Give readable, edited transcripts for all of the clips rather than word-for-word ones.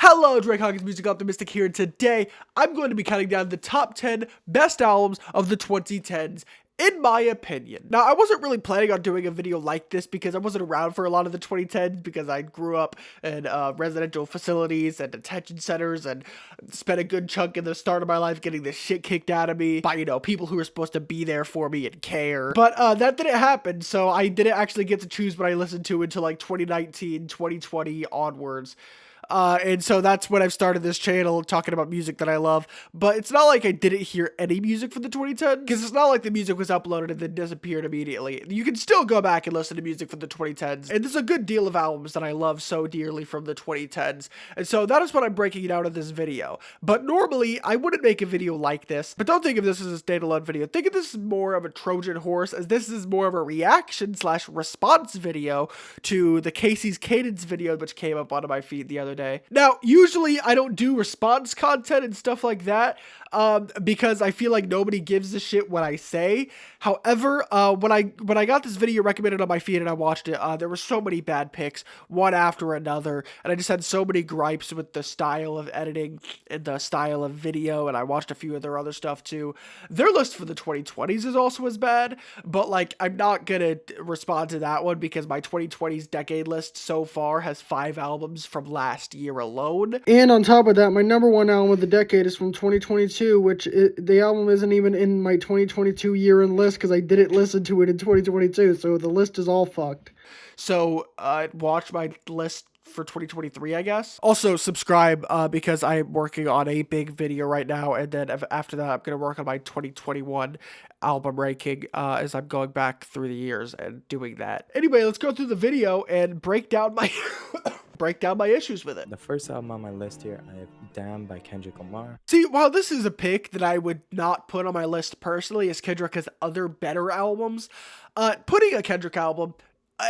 Hello, Drake Hawkins Music Optimistic here, and today I'm going to be counting down the top 10 best albums of the 2010s, in my opinion. Now, I wasn't really planning on doing a video like this because I wasn't around for a lot of the 2010s because I grew up in residential facilities and detention centers and spent a good chunk in the start of my life getting the shit kicked out of me by, people who were supposed to be there for me and care. But that didn't happen, so I didn't actually get to choose what I listened to until like 2019, 2020 onwards. And so that's when I've started this channel talking about music that I love. But it's not like I didn't hear any music from the 2010s, because it's not like the music was uploaded and then disappeared immediately. You can still go back and listen to music from the 2010s, and there's a good deal of albums that I love so dearly from the 2010s. And so that is what I'm breaking out of this video. But normally, I wouldn't make a video like this, but don't think of this as a standalone video. Think of this as more of a Trojan horse, as this is more of a reaction/response video to the Casey's Cadence video, which came up onto my feed the other day. Now, usually I don't do response content and stuff like that, because I feel like nobody gives a shit what I say. However, when I got this video recommended on my feed and I watched it, there were so many bad picks, one after another, and I just had so many gripes with the style of editing and the style of video, and I watched a few of their other stuff too. Their list for the 2020s is also as bad, but like, I'm not gonna respond to that one because my 2020s decade list so far has 5 albums from last year alone. And on top of that, my number one album of the decade is from 2022, which the album isn't even in my 2022 year-end list because I didn't listen to it in 2022, so the list is all fucked. So, watch my list for 2023, I guess. Also, subscribe, because I'm working on a big video right now, and then after that, I'm going to work on my 2021 album ranking, as I'm going back through the years and doing that. Anyway, let's go through the video and break down my... break down my issues with it. The first album on my list here, I have Damn by Kendrick Lamar. See, while this is a pick that I would not put on my list personally, as Kendrick has other better albums, putting a Kendrick album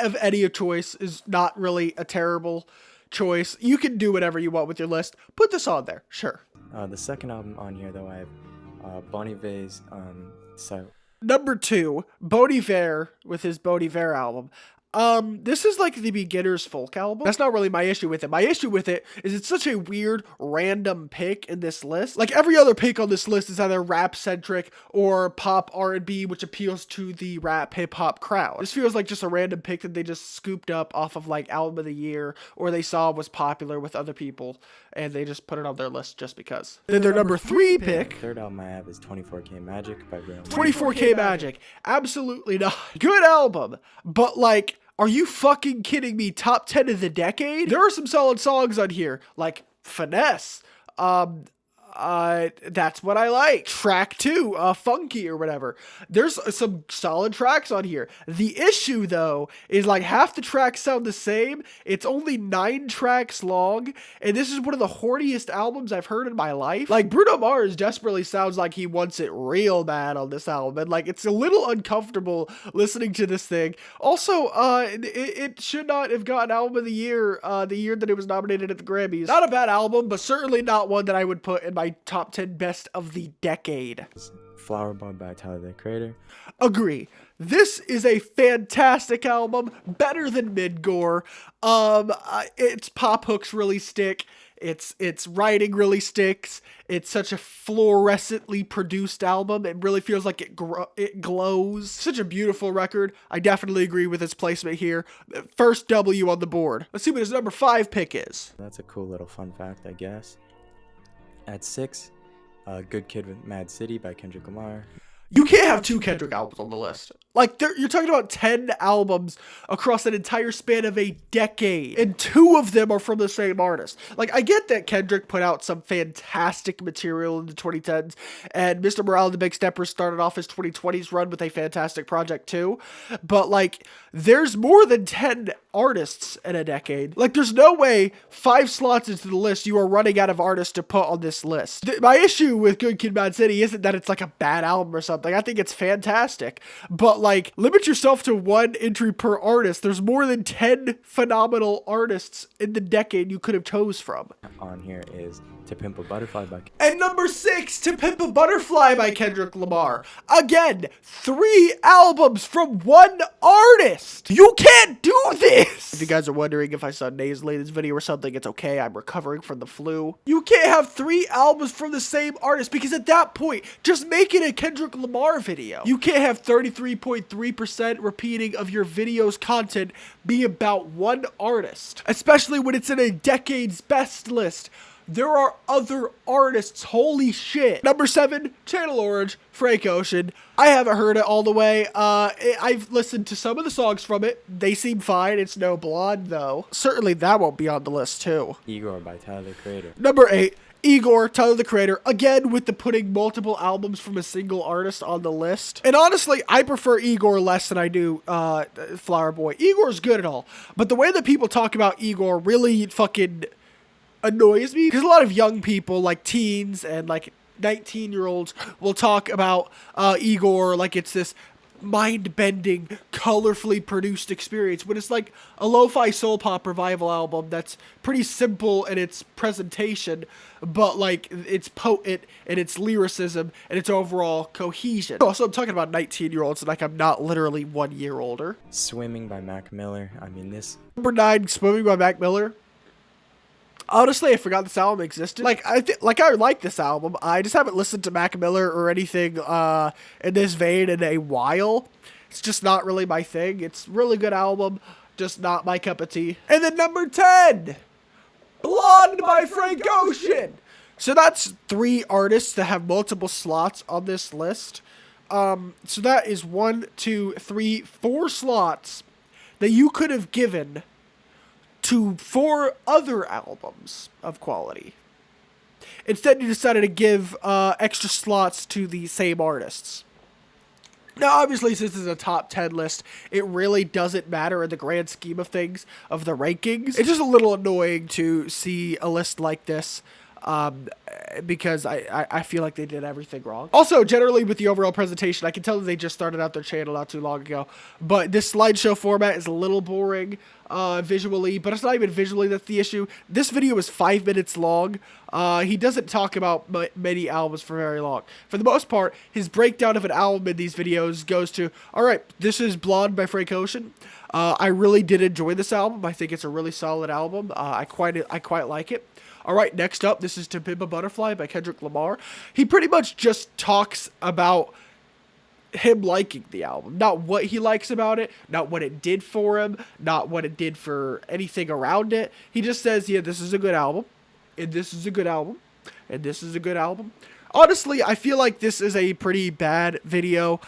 of any choice is not really a terrible choice. You can do whatever you want with your list. Put this on there, sure. The second album on here, though, I have Bon Iver's So. Number 2, Bon Iver with his Bon Iver album. This is like the beginner's folk album. That's not really my issue with it. My issue with it is it's such a weird, random pick in this list. Like, every other pick on this list is either rap-centric or pop R&B, which appeals to the rap hip-hop crowd. This feels like just a random pick that they just scooped up off of, like, album of the year, or they saw was popular with other people, and they just put it on their list just because. Then their number 3 pick... The third album I have is 24K Magic by Real. 24K Magic. Absolutely not. Good album, but, like... Are you fucking kidding me? Top 10 of the decade? There are some solid songs on here, like Finesse. That's What I Like. Track 2, Funky or whatever. There's some solid tracks on here. The issue, though, is like half the tracks sound the same. It's only 9 tracks long, and this is one of the horniest albums I've heard in my life. Like, Bruno Mars desperately sounds like he wants it real bad on this album, and like, it's a little uncomfortable listening to this thing. Also, it should not have gotten Album of the Year, the year that it was nominated at the Grammys. Not a bad album, but certainly not one that I would put in my top 10 best of the decade. Flower Boy by Tyler, the Creator. Agree. This is a fantastic album, better than Midgore. Its pop hooks really stick. Its writing really sticks. It's such a fluorescently produced album. It really feels like it glows. Such a beautiful record. I definitely agree with its placement here. First W on the board. Let's see what his number 5 pick is. That's a cool little fun fact, I guess. At 6, Good Kid with Mad City by Kendrick Lamar. You can't have 2 Kendrick albums on the list. Like, you're talking about 10 albums across an entire span of a decade, and 2 of them are from the same artist. Like, I get that Kendrick put out some fantastic material in the 2010s, and Mr. Morale and the Big Steppers started off his 2020s run with a fantastic project too, but, like, there's more than 10 artists in a decade. Like, there's no way 5 slots into the list you are running out of artists to put on this list. My issue with Good Kid, Mad City isn't that it's, like, a bad album or something. I think it's fantastic, but, like, limit yourself to one entry per artist. There's more than 10 phenomenal artists in the decade you could have chose from. On here is To Pimp a Butterfly by And number 6, To Pimp a Butterfly by Kendrick Lamar. Again, 3 albums from one artist. You can't do this. If you guys are wondering if I sound nasally in this video or something, it's okay. I'm recovering from the flu. You can't have 3 albums from the same artist, because at that point, just make it a Kendrick Lamar video. You can't have 33.3% repeating of your video's content be about one artist, especially when it's in a decade's best list. There are other artists, holy shit. Number 7, Channel Orange, Frank Ocean. I haven't heard it all the way. I've listened to some of the songs from it. They seem fine. It's no Blonde, though. Certainly that won't be on the list, too. Igor by Tyler, the Creator. Number 8, Igor, Tyler, the Creator. Again, with the putting multiple albums from a single artist on the list. And honestly, I prefer Igor less than I do Flower Boy. Igor's good and all, but the way that people talk about Igor really fucking annoys me, because a lot of young people, like teens and like 19-year-olds, will talk about Igor like it's this mind-bending, colorfully produced experience, when it's like a lo-fi soul pop revival album that's pretty simple in its presentation, but like it's potent in its lyricism and its overall cohesion. Also, I'm talking about 19-year-olds, like I'm not literally 1 year older. Swimming by Mac Miller. I mean, this. Number 9, Swimming by Mac Miller. Honestly, I forgot this album existed. Like, I like this album. I just haven't listened to Mac Miller or anything in this vein in a while. It's just not really my thing. It's a really good album, just not my cup of tea. And then number 10, Blonde by Frank Ocean. So that's 3 artists that have multiple slots on this list. So that is 1, 2, 3, 4 slots that you could have given to 4 other albums of quality. Instead, you decided to give extra slots to the same artists. Now, obviously, since this is a top 10 list, it really doesn't matter in the grand scheme of things, of the rankings. It's just a little annoying to see a list like this, because I feel like they did everything wrong. Also, generally with the overall presentation, I can tell that they just started out their channel not too long ago, but this slideshow format is a little boring visually, but it's not even visually that's the issue. This video is 5 minutes long. He doesn't talk about many albums for very long. For the most part, his breakdown of an album in these videos goes to, alright, this is Blonde by Frank Ocean. I really did enjoy this album. I think it's a really solid album. I quite like it. Alright, next up, this is To Pimp a Butterfly by Kendrick Lamar. He pretty much just talks about him liking the album. Not what he likes about it, not what it did for him, not what it did for anything around it. He just says, yeah, this is a good album, and this is a good album, and this is a good album. Honestly, I feel like this is a pretty bad video,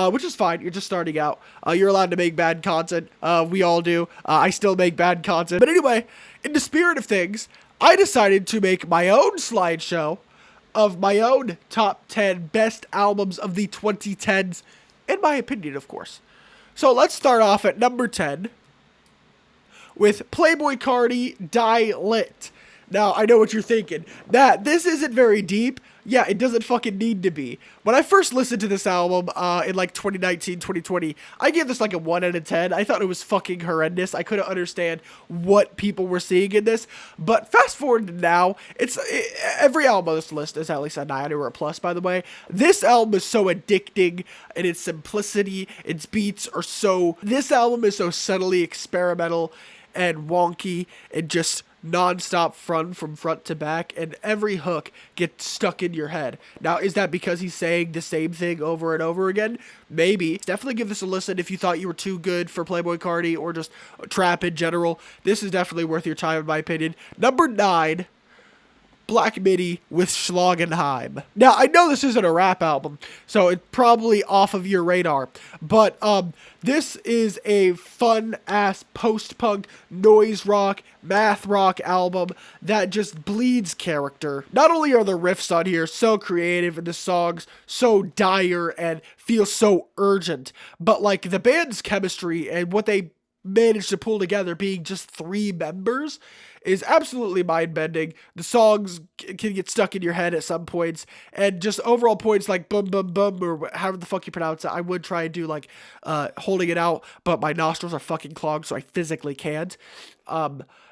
which is fine. You're just starting out. You're allowed to make bad content. We all do. I still make bad content. But anyway, in the spirit of things, I decided to make my own slideshow of my own top 10 best albums of the 2010s, in my opinion, of course. So let's start off at number 10 with Playboi Carti, Die Lit. Now, I know what you're thinking. This isn't very deep. Yeah, it doesn't fucking need to be. When I first listened to this album in like 2019, 2020, I gave this like a 1 out of 10. I thought it was fucking horrendous. I couldn't understand what people were seeing in this. But fast forward to now, every album on this list is at least a 9 or a plus, by the way. This album is so addicting in its simplicity. Its beats are so... This album is so subtly experimental and wonky and just non-stop fun from front to back, and every hook gets stuck in your head. Now, is that because he's saying the same thing over and over again? Maybe. Definitely give this a listen if you thought you were too good for Playboi Carti or just trap in general. This is definitely worth your time, in my opinion. Number 9, Black Midi with Schlagenheim. Now, I know this isn't a rap album, so it's probably off of your radar, but this is a fun-ass post-punk, noise rock, math rock album that just bleeds character. Not only are the riffs on here so creative and the songs so dire and feel so urgent, but like the band's chemistry and what they managed to pull together, being just 3 members, is absolutely mind-bending. The songs can get stuck in your head at some points, and just overall points like bum bum bum, or however the fuck you pronounce it. I would try and do like holding it out, but my nostrils are fucking clogged, so I physically can't.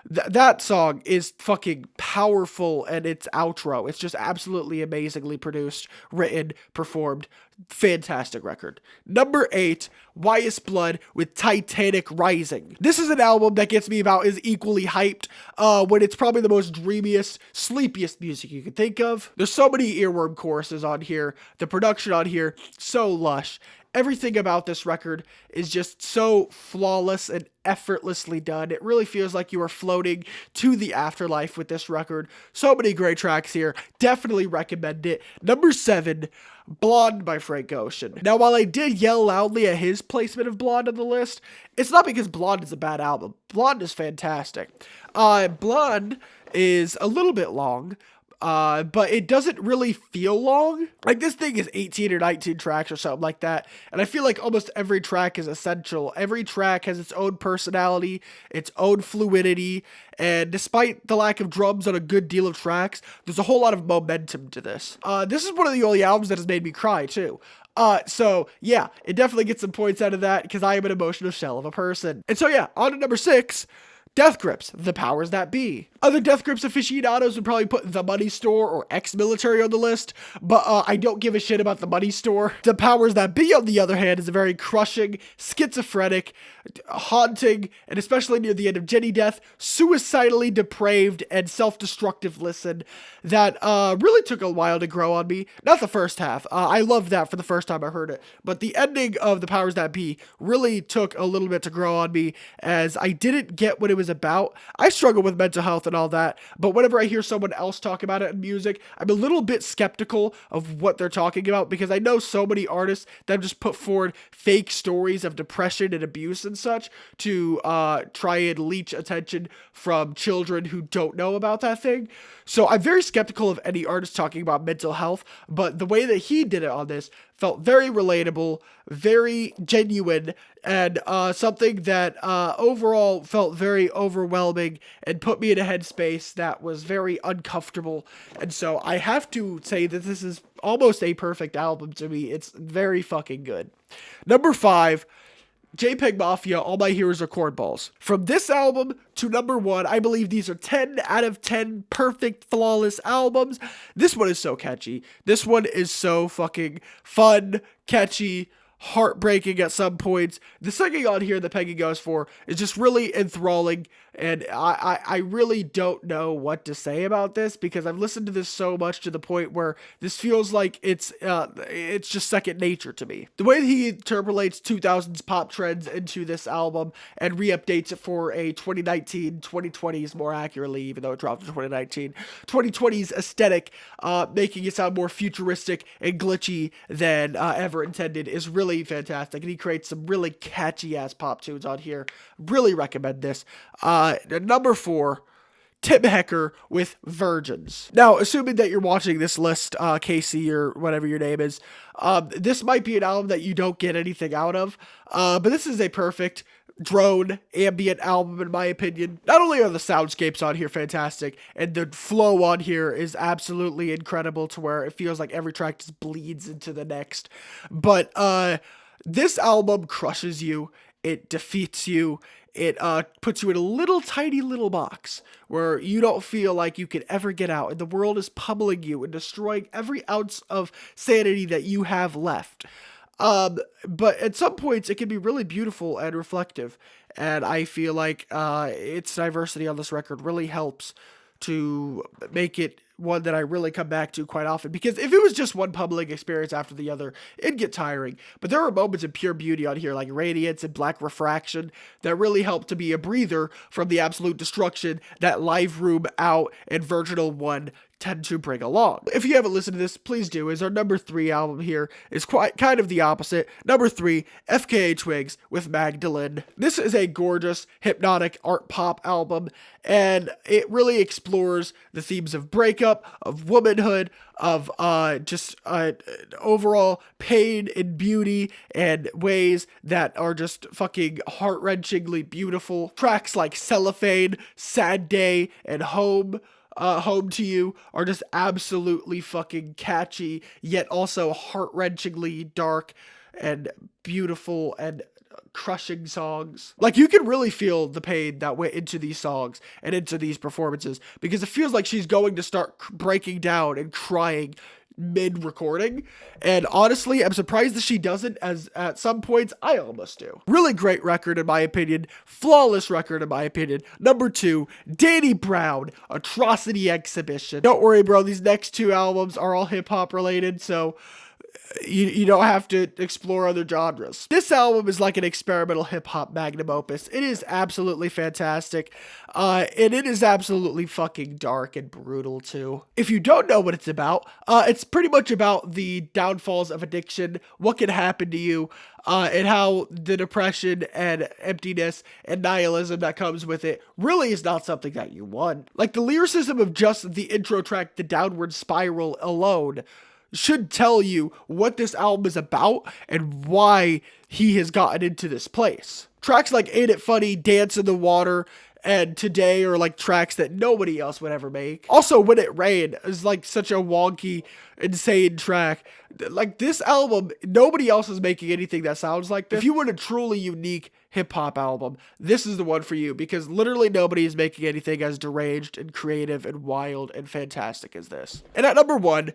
That song is fucking powerful, and its outro, it's just absolutely amazingly produced, written, performed. Fantastic record. Number 8, Wyeth Blood with Titanic Rising. This is an album that gets me about as equally hyped when it's probably the most dreamiest, sleepiest music you could think of. There's so many earworm choruses on here. The production on here, so lush. Everything about this record is just so flawless and effortlessly done. It really feels like you are floating to the afterlife with this record. So many great tracks here. Definitely recommend it. Number 7, Blonde by Frank Ocean. Now, while I did yell loudly at his placement of Blonde on the list, it's not because Blonde is a bad album. Blonde is fantastic. Blonde is a little bit long, but it doesn't really feel long. Like, this thing is 18 or 19 tracks or something like that, and I feel like almost every track is essential. Every track has its own personality, its own fluidity, and despite the lack of drums on a good deal of tracks, there's a whole lot of momentum to this. This is one of the only albums that has made me cry, too. So yeah, it definitely gets some points out of that, because I am an emotional shell of a person. And so yeah, on to number 6, Death Grips, The Powers That Be. Other Death Grips aficionados would probably put The Money Store or Ex-Military on the list, but I don't give a shit about The Money Store. The Powers That Be, on the other hand, is a very crushing, schizophrenic, haunting, and especially near the end of Jenny Death, suicidally depraved and self-destructive listen that really took a while to grow on me. Not the first half. I loved that for the first time I heard it, but the ending of The Powers That Be really took a little bit to grow on me, as I didn't get what it was about. I struggle with mental health and all that, but whenever I hear someone else talk about it in music, I'm a little bit skeptical of what they're talking about, because I know so many artists that have just put forward fake stories of depression and abuse and such to try and leech attention from children who don't know about that thing. So I'm very skeptical of any artist talking about mental health, but the way that he did it on this felt very relatable, very genuine, and something that overall felt very overwhelming and put me in a headspace that was very uncomfortable. And so I have to say that this is almost a perfect album to me. It's very fucking good. Number 5, JPEG Mafia, All My Heroes Are Cornballs. From this album to number 1, I believe these are 10 out of 10 perfect, flawless albums. This one is so catchy. This one is so fucking fun, catchy, heartbreaking at some points. The singing on here that Peggy goes for is just really enthralling, and I really don't know what to say about this, because I've listened to this so much to the point where this feels like it's just second nature to me. The way that he interpolates 2000s pop trends into this album and re-updates it for a 2019-2020s, more accurately, even though it dropped in 2019, 2020s aesthetic, making it sound more futuristic and glitchy than ever intended, is really fantastic, and he creates some really catchy ass pop tunes on here. Really recommend this. Number 4, Tim Hecker with Virgins. Now, assuming that you're watching this list, Casey or whatever your name is, this might be an album that you don't get anything out of, but this is a perfect drone ambient album in my opinion. Not only are the soundscapes on here fantastic, and the flow on here is absolutely incredible to where it feels like every track just bleeds into the next, but this album crushes you. It defeats you. It puts you in a little tiny little box where you don't feel like you could ever get out, and the world is pummeling you and destroying every ounce of sanity that you have left. But at some points it can be really beautiful and reflective, and I feel like its diversity on this record really helps to make it one that I really come back to quite often, because if it was just one public experience after the other, it'd get tiring. But there are moments of pure beauty on here, like Radiance and Black Refraction, that really help to be a breather from the absolute destruction that Live Room Out and Virginal 1 tend to bring along. If you haven't listened to this, please do, as our number 3 album here is quite kind of the opposite. Number 3, FKA Twigs with Magdalene. This is a gorgeous, hypnotic art pop album, and it really explores the themes of breakup, of womanhood, of just overall pain and beauty, and ways that are just fucking heart-wrenchingly beautiful. Tracks like Cellophane, Sad Day, and Home to You are just absolutely fucking catchy, yet also heart-wrenchingly dark and beautiful and crushing songs. Like, you can really feel the pain that went into these songs and into these performances, because it feels like she's going to start breaking down and crying mid-recording, and honestly, I'm surprised that she doesn't, as at some points I almost do. Really great record in my opinion, flawless record in my opinion. Number 2, Danny Brown, Atrocity Exhibition. Don't worry, bro, these next 2 albums are all hip-hop related, so you don't have to explore other genres. This album is like an experimental hip-hop magnum opus. It is absolutely fantastic, and it is absolutely fucking dark and brutal too. If you don't know what it's it's pretty much about the downfalls of addiction, what can happen to you, and how the depression and emptiness and nihilism that comes with it really is not something that you want. Like, the lyricism of just the intro track, The Downward Spiral, alone should tell you what this album is about and why he has gotten into this place. Tracks like Ain't It Funny, Dance in the Water, and Today are like tracks that nobody else would ever make. Also, When It Rained is like such a wonky, insane track. Like, this album, nobody else is making anything that sounds like this. If you want a truly unique hip-hop album, this is the one for you, because literally nobody is making anything as deranged and creative and wild and fantastic as this. And at number 1,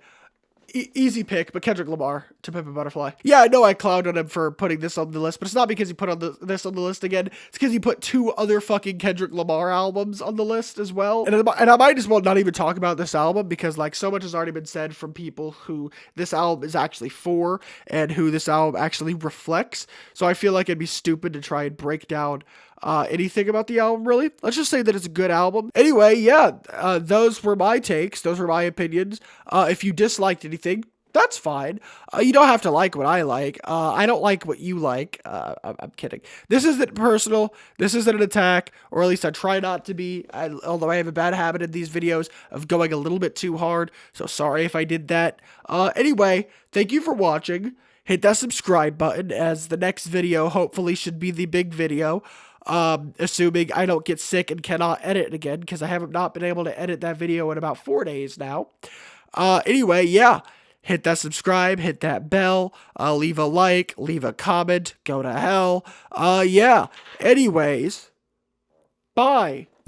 easy pick, but Kendrick Lamar, To Pimp a Butterfly. Yeah, I know I clowned on him for putting this on the list, but it's not because he put this on the list again. It's because he put 2 other fucking Kendrick Lamar albums on the list as well. And I might as well not even talk about this album, because like, so much has already been said from people who this album is actually for and who this album actually reflects. So I feel like it'd be stupid to try and break down anything about the album, really. Let's just say that it's a good album. Anyway, yeah, those were my takes. Those were my opinions. If you disliked anything, that's fine. You don't have to like what I like. I don't like what you like. I'm kidding. This isn't personal. This isn't an attack, or at least I try not to be, although I have a bad habit in these videos of going a little bit too hard, so sorry if I did that. Anyway, thank you for watching. Hit that subscribe button, as the next video hopefully should be the big video. Assuming I don't get sick and cannot edit again, because I have not been able to edit that video in about 4 days now. Anyway, yeah, hit that subscribe, hit that bell, leave a like, leave a comment, go to hell. Yeah, anyways, bye.